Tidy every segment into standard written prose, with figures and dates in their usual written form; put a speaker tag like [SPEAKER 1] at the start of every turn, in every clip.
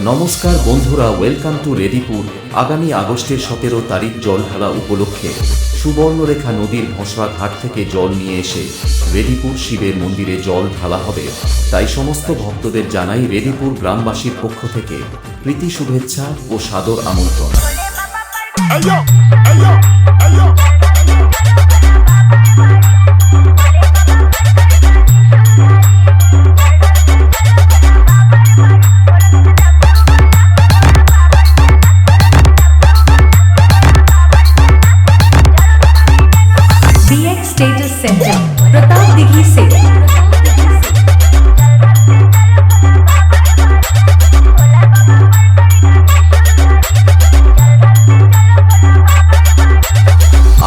[SPEAKER 1] নমস্কার বন্ধুরা, welcome to রেডিপুর। আগামী আগস্টের 17 তারিখ জল ঢালা উপলক্ষে সুবর্ণরেখা নদীর ভসরা ঘাট থেকে জল নিয়ে এসে রেডিপুর শিবের মন্দিরে জল ঢালা হবে। তাই সমস্ত ভক্তদের জানাই রেডিপুর গ্রামবাসীর পক্ষ থেকে প্রীতি শুভেচ্ছা ও সাদর আমন্ত্রণ।
[SPEAKER 2] स्टेटस सेंटर प्रताप दिघी से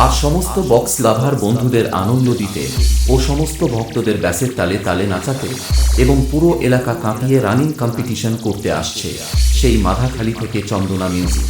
[SPEAKER 1] আর সমস্ত বক্স লাভার বন্ধুদের আনন্দ দিতে ও সমস্ত ভক্তদের ব্যাসের তালে তালে নাচাতে এবং পুরো এলাকা কাঁপিয়ে রানিং কম্পিটিশন করতে আসছে সেই মাধাখালী থেকে চন্দনা মিউজিক।